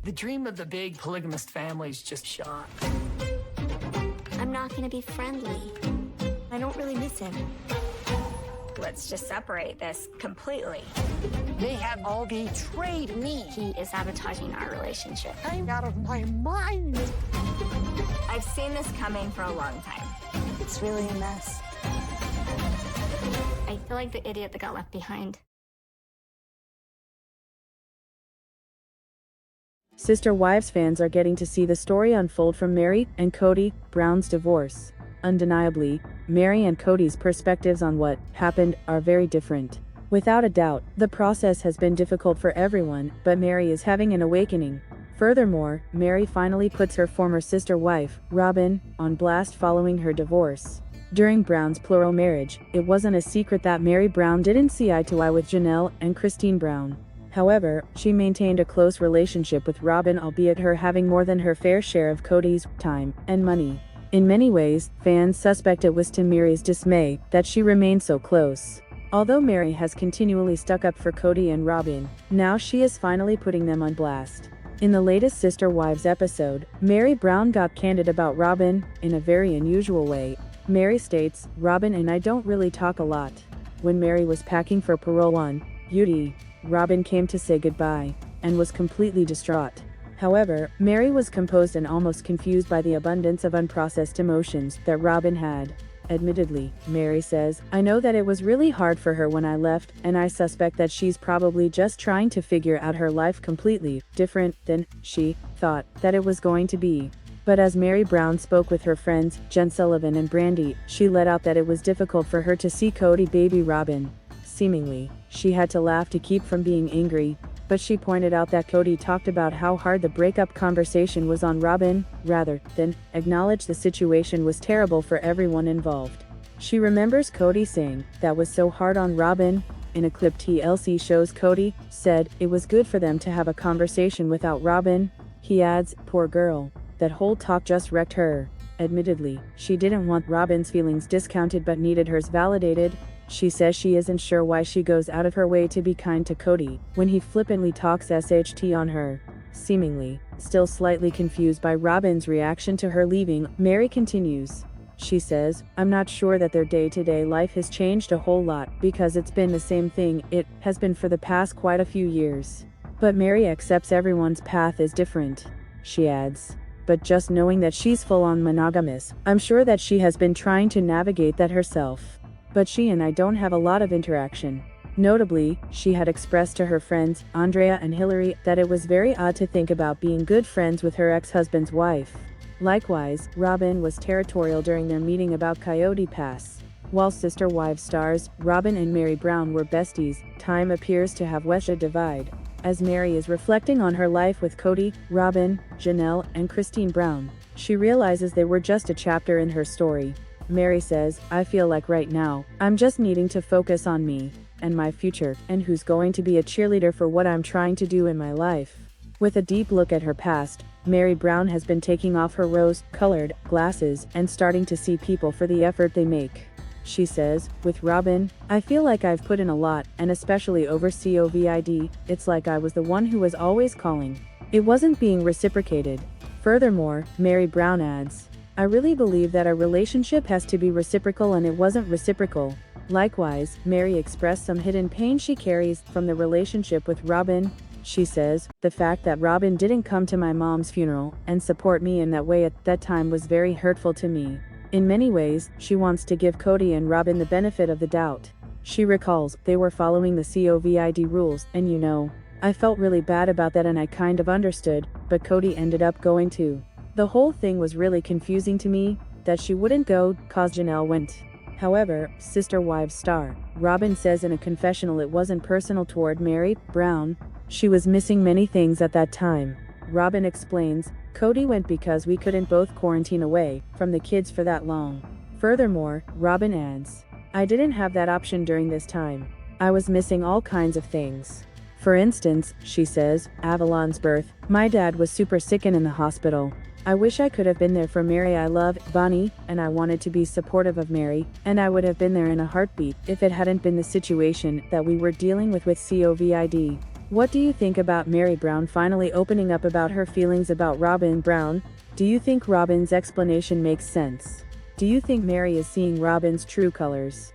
The dream of the big polygamist family's just shot. I'm not gonna be friendly. I don't really miss him. Let's just separate this completely. They have all betrayed me. He is sabotaging our relationship. I'm out of my mind. I've seen this coming for a long time. It's really a mess. I feel like the idiot that got left behind. Sister Wives fans are getting to see the story unfold from Meri and Kody Brown's divorce. Undeniably, Meri and Kody's perspectives on what happened are very different. Without a doubt, the process has been difficult for everyone, but Meri is having an awakening. Furthermore, Meri finally puts her former sister wife, Robyn, on blast following her divorce. During Brown's plural marriage, it wasn't a secret that Meri Brown didn't see eye to eye with Janelle and Christine Brown. However, she maintained a close relationship with Robyn, albeit her having more than her fair share of Kody's time and money. In many ways, fans suspect it was to Meri's dismay that she remained so close. Although Meri has continually stuck up for Kody and Robyn, now she is finally putting them on blast. In the latest Sister Wives episode, Meri Brown got candid about Robyn in a very unusual way. Meri states, "Robyn and I don't really talk a lot. When Meri was packing for parole on UD, Robyn came to say goodbye and was completely distraught." However, Meri was composed and almost confused by the abundance of unprocessed emotions that Robyn had. Admittedly, Meri says, "I know that it was really hard for her when I left, and I suspect that she's probably just trying to figure out her life completely different than she thought that it was going to be." But as Meri Brown spoke with her friends, Jen Sullivan and Brandy, she let out that it was difficult for her to see Kody baby Robyn. Seemingly, she had to laugh to keep from being angry. But she pointed out that Kody talked about how hard the breakup conversation was on Robyn, rather than acknowledge the situation was terrible for everyone involved. She remembers Kody saying, "That was so hard on Robyn." In a clip TLC shows, Kody said, "It was good for them to have a conversation without Robyn." He adds, "Poor girl. That whole talk just wrecked her." Admittedly, she didn't want Robyn's feelings discounted but needed hers validated. She says she isn't sure why she goes out of her way to be kind to Kody when he flippantly talks SHT on her. Seemingly, still slightly confused by Robyn's reaction to her leaving, Meri continues. She says, "I'm not sure that their day-to-day life has changed a whole lot because it's been the same thing it has been for the past quite a few years. But Meri accepts everyone's path is different." She adds, "But just knowing that she's full-on monogamous, I'm sure that she has been trying to navigate that herself. But she and I don't have a lot of interaction." Notably, she had expressed to her friends, Andrea and Hillary, that it was very odd to think about being good friends with her ex-husband's wife. Likewise, Robyn was territorial during their meeting about Coyote Pass. While Sister Wives stars, Robyn and Meri Brown were besties, time appears to have wedged a divide. As Meri is reflecting on her life with Kody, Robyn, Janelle, and Christine Brown, she realizes they were just a chapter in her story. Meri says, "I feel like right now, I'm just needing to focus on me and my future and who's going to be a cheerleader for what I'm trying to do in my life." With a deep look at her past, Meri Brown has been taking off her rose-colored glasses and starting to see people for the effort they make. She says, "With Robyn, I feel like I've put in a lot, and especially over COVID, it's like I was the one who was always calling. It wasn't being reciprocated." Furthermore, Meri Brown adds, "I really believe that a relationship has to be reciprocal and it wasn't reciprocal." Likewise, Meri expressed some hidden pain she carries from the relationship with Robyn. She says, "The fact that Robyn didn't come to my mom's funeral and support me in that way at that time was very hurtful to me." In many ways, she wants to give Kody and Robyn the benefit of the doubt. She recalls, "They were following the COVID rules, and I felt really bad about that and I kind of understood, but Kody ended up going too. The whole thing was really confusing to me, that she wouldn't go, cause Janelle went." However, Sister Wives star Robyn says in a confessional it wasn't personal toward Meri Brown. She was missing many things at that time. Robyn explains, "Kody went because we couldn't both quarantine away from the kids for that long." Furthermore, Robyn adds, "I didn't have that option during this time. I was missing all kinds of things. For instance," she says, "Avalon's birth. My dad was super sick and in the hospital. I wish I could have been there for Meri. I love Bonnie, and I wanted to be supportive of Meri, and I would have been there in a heartbeat if it hadn't been the situation that we were dealing with COVID." What do you think about Meri Brown finally opening up about her feelings about Robyn Brown? Do you think Robyn's explanation makes sense? Do you think Meri is seeing Robyn's true colors?